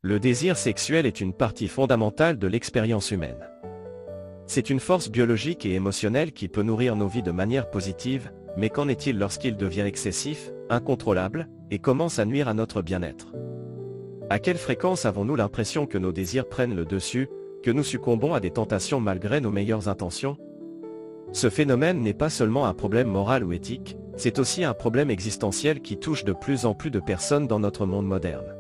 Le désir sexuel est une partie fondamentale de l'expérience humaine. C'est une force biologique et émotionnelle qui peut nourrir nos vies de manière positive, mais qu'en est-il lorsqu'il devient excessif, incontrôlable, et commence à nuire à notre bien-être? À quelle fréquence avons-nous l'impression que nos désirs prennent le dessus, que nous succombons à des tentations malgré nos meilleures intentions? Ce phénomène n'est pas seulement un problème moral ou éthique, c'est aussi un problème existentiel qui touche de plus en plus de personnes dans notre monde moderne.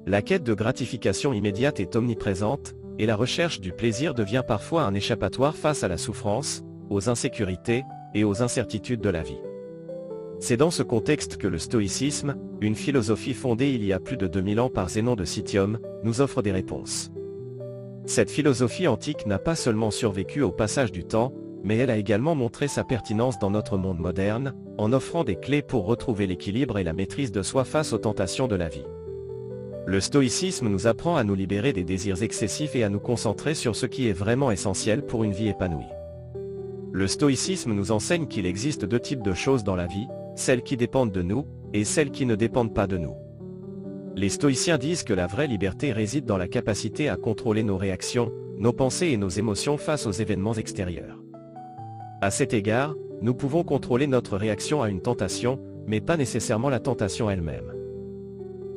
La quête de gratification immédiate est omniprésente, et la recherche du plaisir devient parfois un échappatoire face à la souffrance, aux insécurités et aux incertitudes de la vie. C'est dans ce contexte que le stoïcisme, une philosophie fondée il y a plus de 2000 ans par Zénon de Citium, nous offre des réponses. Cette philosophie antique n'a pas seulement survécu au passage du temps, mais elle a également montré sa pertinence dans notre monde moderne, en offrant des clés pour retrouver l'équilibre et la maîtrise de soi face aux tentations de la vie. Le stoïcisme nous apprend à nous libérer des désirs excessifs et à nous concentrer sur ce qui est vraiment essentiel pour une vie épanouie. Le stoïcisme nous enseigne qu'il existe deux types de choses dans la vie, celles qui dépendent de nous, et celles qui ne dépendent pas de nous. Les stoïciens disent que la vraie liberté réside dans la capacité à contrôler nos réactions, nos pensées et nos émotions face aux événements extérieurs. À cet égard, nous pouvons contrôler notre réaction à une tentation, mais pas nécessairement la tentation elle-même.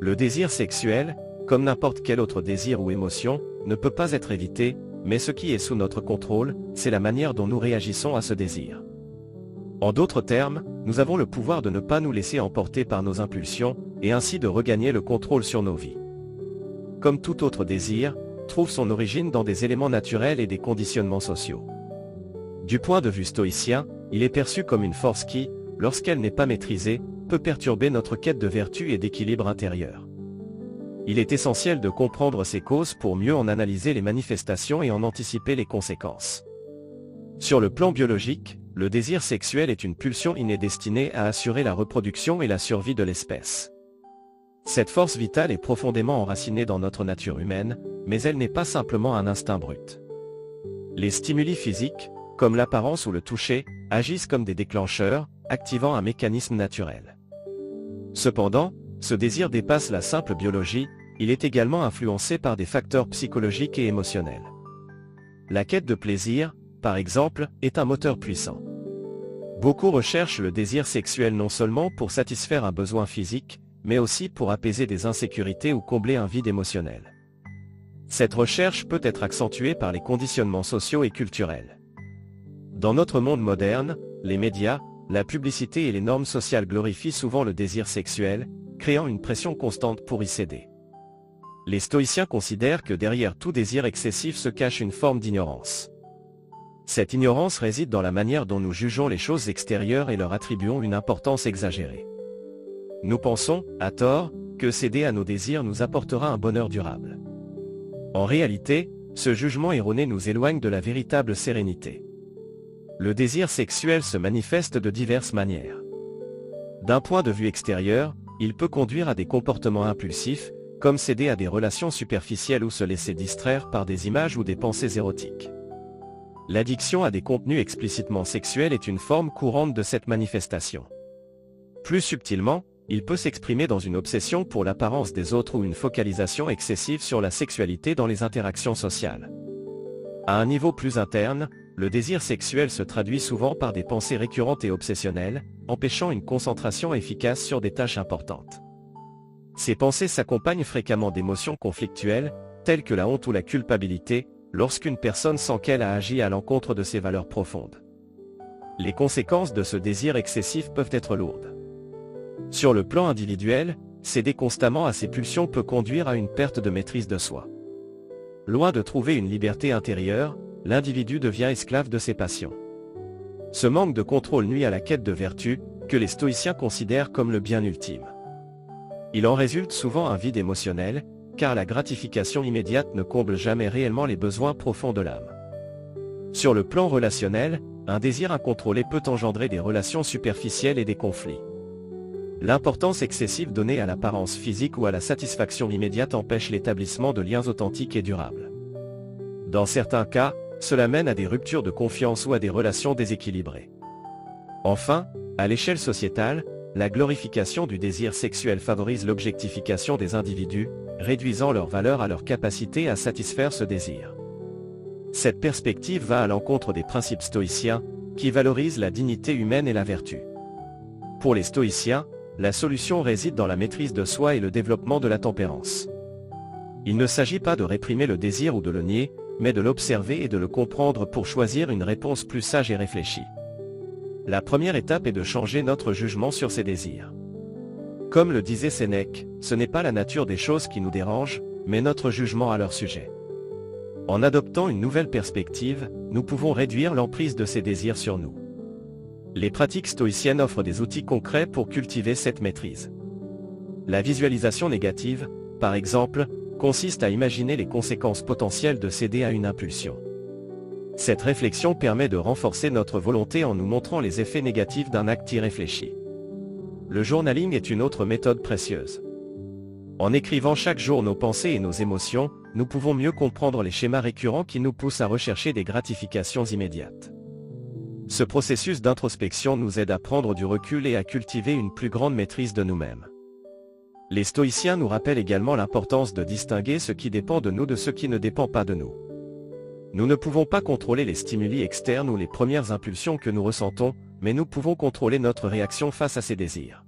Le désir sexuel, comme n'importe quel autre désir ou émotion, ne peut pas être évité, mais ce qui est sous notre contrôle, c'est la manière dont nous réagissons à ce désir. En d'autres termes, nous avons le pouvoir de ne pas nous laisser emporter par nos impulsions, et ainsi de regagner le contrôle sur nos vies. Comme tout autre désir, trouve son origine dans des éléments naturels et des conditionnements sociaux. Du point de vue stoïcien, il est perçu comme une force qui, lorsqu'elle n'est pas maîtrisée, peut perturber notre quête de vertu et d'équilibre intérieur. Il est essentiel de comprendre ces causes pour mieux en analyser les manifestations et en anticiper les conséquences. Sur le plan biologique, le désir sexuel est une pulsion innée destinée à assurer la reproduction et la survie de l'espèce. Cette force vitale est profondément enracinée dans notre nature humaine, mais elle n'est pas simplement un instinct brut. Les stimuli physiques, comme l'apparence ou le toucher, agissent comme des déclencheurs, activant un mécanisme naturel. Cependant, ce désir dépasse la simple biologie, il est également influencé par des facteurs psychologiques et émotionnels. La quête de plaisir, par exemple, est un moteur puissant. Beaucoup recherchent le désir sexuel non seulement pour satisfaire un besoin physique, mais aussi pour apaiser des insécurités ou combler un vide émotionnel. Cette recherche peut être accentuée par les conditionnements sociaux et culturels. Dans notre monde moderne, les médias, la publicité et les normes sociales glorifient souvent le désir sexuel, créant une pression constante pour y céder. Les stoïciens considèrent que derrière tout désir excessif se cache une forme d'ignorance. Cette ignorance réside dans la manière dont nous jugeons les choses extérieures et leur attribuons une importance exagérée. Nous pensons, à tort, que céder à nos désirs nous apportera un bonheur durable. En réalité, ce jugement erroné nous éloigne de la véritable sérénité. Le désir sexuel se manifeste de diverses manières. D'un point de vue extérieur, il peut conduire à des comportements impulsifs, comme céder à des relations superficielles ou se laisser distraire par des images ou des pensées érotiques. L'addiction à des contenus explicitement sexuels est une forme courante de cette manifestation. Plus subtilement, il peut s'exprimer dans une obsession pour l'apparence des autres ou une focalisation excessive sur la sexualité dans les interactions sociales. À un niveau plus interne, le désir sexuel se traduit souvent par des pensées récurrentes et obsessionnelles, empêchant une concentration efficace sur des tâches importantes. Ces pensées s'accompagnent fréquemment d'émotions conflictuelles, telles que la honte ou la culpabilité, lorsqu'une personne sent qu'elle a agi à l'encontre de ses valeurs profondes. Les conséquences de ce désir excessif peuvent être lourdes. Sur le plan individuel, céder constamment à ces pulsions peut conduire à une perte de maîtrise de soi. Loin de trouver une liberté intérieure, l'individu devient esclave de ses passions. Ce manque de contrôle nuit à la quête de vertu, que les stoïciens considèrent comme le bien ultime. Il en résulte souvent un vide émotionnel, car la gratification immédiate ne comble jamais réellement les besoins profonds de l'âme. Sur le plan relationnel, un désir incontrôlé peut engendrer des relations superficielles et des conflits. L'importance excessive donnée à l'apparence physique ou à la satisfaction immédiate empêche l'établissement de liens authentiques et durables. Dans certains cas, cela mène à des ruptures de confiance ou à des relations déséquilibrées. Enfin, à l'échelle sociétale, la glorification du désir sexuel favorise l'objectification des individus, réduisant leur valeur à leur capacité à satisfaire ce désir. Cette perspective va à l'encontre des principes stoïciens, qui valorisent la dignité humaine et la vertu. Pour les stoïciens, la solution réside dans la maîtrise de soi et le développement de la tempérance. Il ne s'agit pas de réprimer le désir ou de le nier, mais de l'observer et de le comprendre pour choisir une réponse plus sage et réfléchie. La première étape est de changer notre jugement sur ces désirs. Comme le disait Sénèque, ce n'est pas la nature des choses qui nous dérange, mais notre jugement à leur sujet. En adoptant une nouvelle perspective, nous pouvons réduire l'emprise de ces désirs sur nous. Les pratiques stoïciennes offrent des outils concrets pour cultiver cette maîtrise. La visualisation négative, par exemple, consiste à imaginer les conséquences potentielles de céder à une impulsion. Cette réflexion permet de renforcer notre volonté en nous montrant les effets négatifs d'un acte irréfléchi. Le journaling est une autre méthode précieuse. En écrivant chaque jour nos pensées et nos émotions, nous pouvons mieux comprendre les schémas récurrents qui nous poussent à rechercher des gratifications immédiates. Ce processus d'introspection nous aide à prendre du recul et à cultiver une plus grande maîtrise de nous-mêmes. Les stoïciens nous rappellent également l'importance de distinguer ce qui dépend de nous de ce qui ne dépend pas de nous. Nous ne pouvons pas contrôler les stimuli externes ou les premières impulsions que nous ressentons, mais nous pouvons contrôler notre réaction face à ces désirs.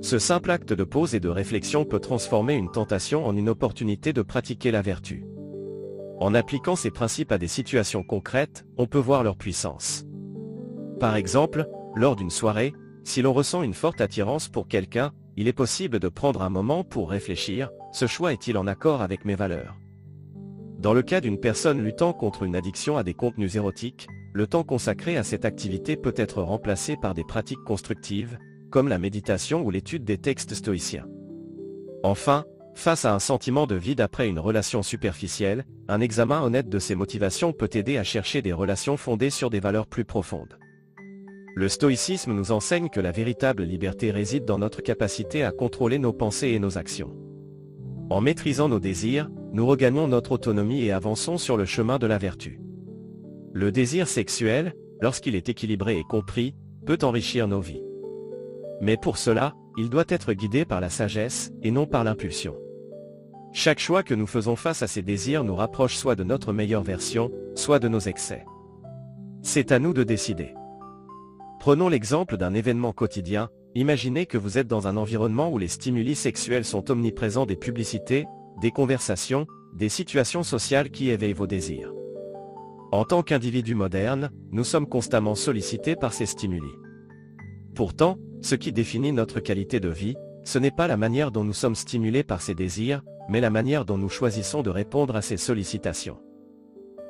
Ce simple acte de pause et de réflexion peut transformer une tentation en une opportunité de pratiquer la vertu. En appliquant ces principes à des situations concrètes, on peut voir leur puissance. Par exemple, lors d'une soirée, si l'on ressent une forte attirance pour quelqu'un, il est possible de prendre un moment pour réfléchir, ce choix est-il en accord avec mes valeurs? Dans le cas d'une personne luttant contre une addiction à des contenus érotiques, le temps consacré à cette activité peut être remplacé par des pratiques constructives, comme la méditation ou l'étude des textes stoïciens. Enfin, face à un sentiment de vide après une relation superficielle, un examen honnête de ses motivations peut aider à chercher des relations fondées sur des valeurs plus profondes. Le stoïcisme nous enseigne que la véritable liberté réside dans notre capacité à contrôler nos pensées et nos actions. En maîtrisant nos désirs, nous regagnons notre autonomie et avançons sur le chemin de la vertu. Le désir sexuel, lorsqu'il est équilibré et compris, peut enrichir nos vies. Mais pour cela, il doit être guidé par la sagesse et non par l'impulsion. Chaque choix que nous faisons face à ces désirs nous rapproche soit de notre meilleure version, soit de nos excès. C'est à nous de décider. Prenons l'exemple d'un événement quotidien, imaginez que vous êtes dans un environnement où les stimuli sexuels sont omniprésents, des publicités, des conversations, des situations sociales qui éveillent vos désirs. En tant qu'individus modernes, nous sommes constamment sollicités par ces stimuli. Pourtant, ce qui définit notre qualité de vie, ce n'est pas la manière dont nous sommes stimulés par ces désirs, mais la manière dont nous choisissons de répondre à ces sollicitations.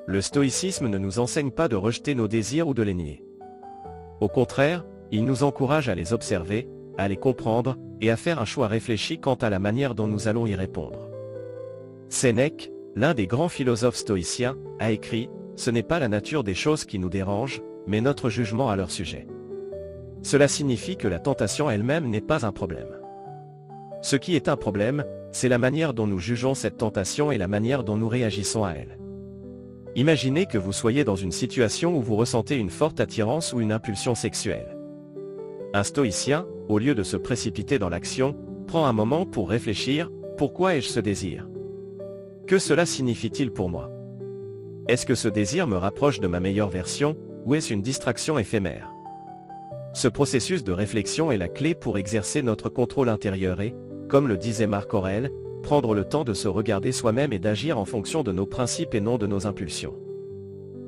Le stoïcisme ne nous enseigne pas de rejeter nos désirs ou de les nier. Au contraire, il nous encourage à les observer, à les comprendre, et à faire un choix réfléchi quant à la manière dont nous allons y répondre. Sénèque, l'un des grands philosophes stoïciens, a écrit « Ce n'est pas la nature des choses qui nous dérange, mais notre jugement à leur sujet ». Cela signifie que la tentation elle-même n'est pas un problème. Ce qui est un problème, c'est la manière dont nous jugeons cette tentation et la manière dont nous réagissons à elle. Imaginez que vous soyez dans une situation où vous ressentez une forte attirance ou une impulsion sexuelle. Un stoïcien, au lieu de se précipiter dans l'action, prend un moment pour réfléchir « Pourquoi ai-je ce désir ? Que cela signifie-t-il pour moi ? Est-ce que ce désir me rapproche de ma meilleure version, ou est-ce une distraction éphémère ?» Ce processus de réflexion est la clé pour exercer notre contrôle intérieur et, comme le disait Marc Aurèle, prendre le temps de se regarder soi-même et d'agir en fonction de nos principes et non de nos impulsions.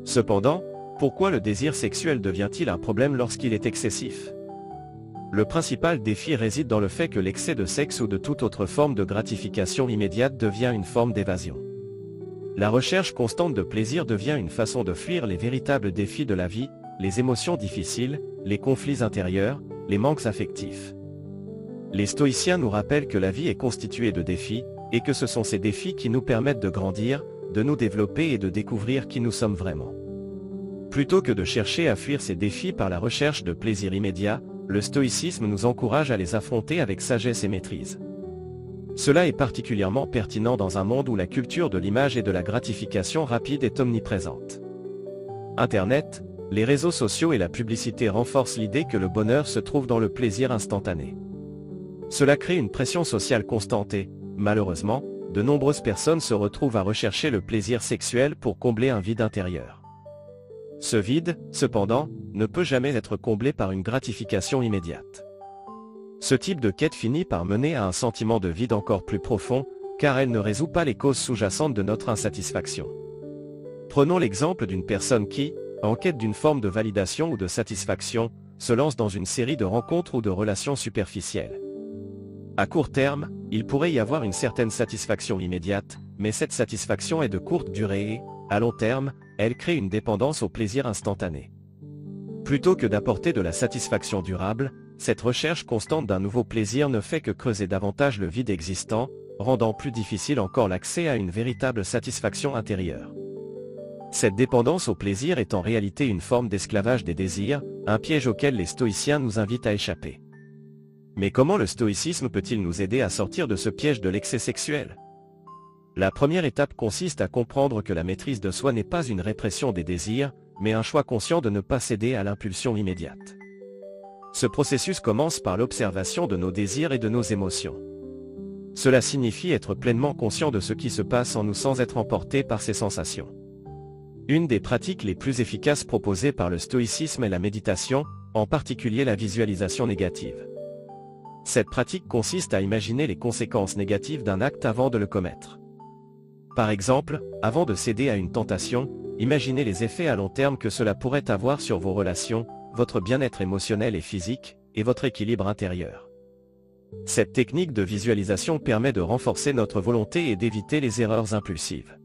Cependant, pourquoi le désir sexuel devient-il un problème lorsqu'il est excessif ? Le principal défi réside dans le fait que l'excès de sexe ou de toute autre forme de gratification immédiate devient une forme d'évasion. La recherche constante de plaisir devient une façon de fuir les véritables défis de la vie, les émotions difficiles, les conflits intérieurs, les manques affectifs. Les stoïciens nous rappellent que la vie est constituée de défis, et que ce sont ces défis qui nous permettent de grandir, de nous développer et de découvrir qui nous sommes vraiment. Plutôt que de chercher à fuir ces défis par la recherche de plaisir immédiat, le stoïcisme nous encourage à les affronter avec sagesse et maîtrise. Cela est particulièrement pertinent dans un monde où la culture de l'image et de la gratification rapide est omniprésente. Internet, les réseaux sociaux et la publicité renforcent l'idée que le bonheur se trouve dans le plaisir instantané. Cela crée une pression sociale constante et, malheureusement, de nombreuses personnes se retrouvent à rechercher le plaisir sexuel pour combler un vide intérieur. Ce vide, cependant, ne peut jamais être comblé par une gratification immédiate. Ce type de quête finit par mener à un sentiment de vide encore plus profond, car elle ne résout pas les causes sous-jacentes de notre insatisfaction. Prenons l'exemple d'une personne qui, en quête d'une forme de validation ou de satisfaction, se lance dans une série de rencontres ou de relations superficielles. À court terme, il pourrait y avoir une certaine satisfaction immédiate, mais cette satisfaction est de courte durée et, à long terme, elle crée une dépendance au plaisir instantané. Plutôt que d'apporter de la satisfaction durable, cette recherche constante d'un nouveau plaisir ne fait que creuser davantage le vide existant, rendant plus difficile encore l'accès à une véritable satisfaction intérieure. Cette dépendance au plaisir est en réalité une forme d'esclavage des désirs, un piège auquel les stoïciens nous invitent à échapper. Mais comment le stoïcisme peut-il nous aider à sortir de ce piège de l'excès sexuel? La première étape consiste à comprendre que la maîtrise de soi n'est pas une répression des désirs, mais un choix conscient de ne pas céder à l'impulsion immédiate. Ce processus commence par l'observation de nos désirs et de nos émotions. Cela signifie être pleinement conscient de ce qui se passe en nous sans être emporté par ces sensations. Une des pratiques les plus efficaces proposées par le stoïcisme est la méditation, en particulier la visualisation négative. Cette pratique consiste à imaginer les conséquences négatives d'un acte avant de le commettre. Par exemple, avant de céder à une tentation, imaginez les effets à long terme que cela pourrait avoir sur vos relations, votre bien-être émotionnel et physique, et votre équilibre intérieur. Cette technique de visualisation permet de renforcer notre volonté et d'éviter les erreurs impulsives.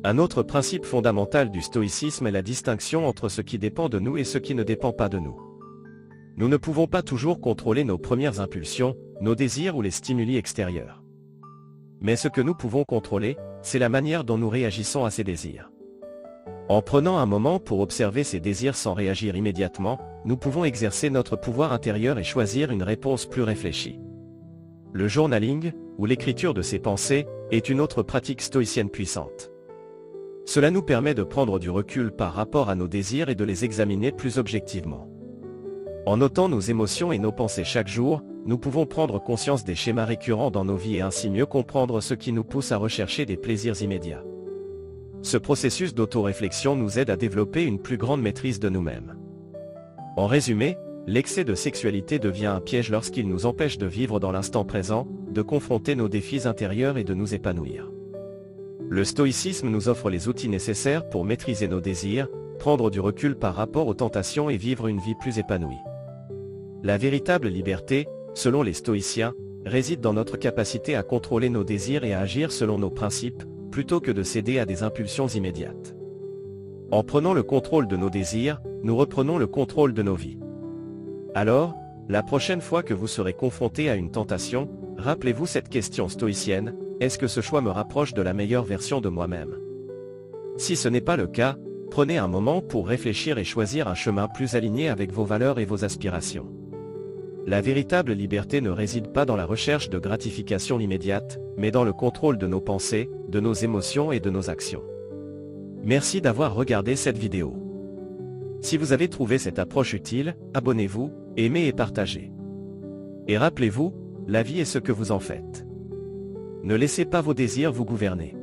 Un autre principe fondamental du stoïcisme est la distinction entre ce qui dépend de nous et ce qui ne dépend pas de nous. Nous ne pouvons pas toujours contrôler nos premières impulsions, nos désirs ou les stimuli extérieurs. Mais ce que nous pouvons contrôler, c'est la manière dont nous réagissons à ces désirs. En prenant un moment pour observer ces désirs sans réagir immédiatement, nous pouvons exercer notre pouvoir intérieur et choisir une réponse plus réfléchie. Le journaling, ou l'écriture de ses pensées, est une autre pratique stoïcienne puissante. Cela nous permet de prendre du recul par rapport à nos désirs et de les examiner plus objectivement. En notant nos émotions et nos pensées chaque jour, nous pouvons prendre conscience des schémas récurrents dans nos vies et ainsi mieux comprendre ce qui nous pousse à rechercher des plaisirs immédiats. Ce processus d'autoréflexion nous aide à développer une plus grande maîtrise de nous-mêmes. En résumé, l'excès de sexualité devient un piège lorsqu'il nous empêche de vivre dans l'instant présent, de confronter nos défis intérieurs et de nous épanouir. Le stoïcisme nous offre les outils nécessaires pour maîtriser nos désirs, prendre du recul par rapport aux tentations et vivre une vie plus épanouie. La véritable liberté, selon les stoïciens, réside dans notre capacité à contrôler nos désirs et à agir selon nos principes, plutôt que de céder à des impulsions immédiates. En prenant le contrôle de nos désirs, nous reprenons le contrôle de nos vies. Alors, la prochaine fois que vous serez confronté à une tentation, rappelez-vous cette question stoïcienne: est-ce que ce choix me rapproche de la meilleure version de moi-même? Si ce n'est pas le cas, prenez un moment pour réfléchir et choisir un chemin plus aligné avec vos valeurs et vos aspirations. La véritable liberté ne réside pas dans la recherche de gratification immédiate, mais dans le contrôle de nos pensées, de nos émotions et de nos actions. Merci d'avoir regardé cette vidéo. Si vous avez trouvé cette approche utile, abonnez-vous, aimez et partagez. Et rappelez-vous, la vie est ce que vous en faites. Ne laissez pas vos désirs vous gouverner.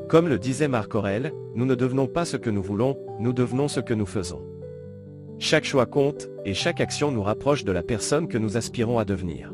Comme le disait Marc Aurèle, nous ne devenons pas ce que nous voulons, nous devenons ce que nous faisons. Chaque choix compte, et chaque action nous rapproche de la personne que nous aspirons à devenir.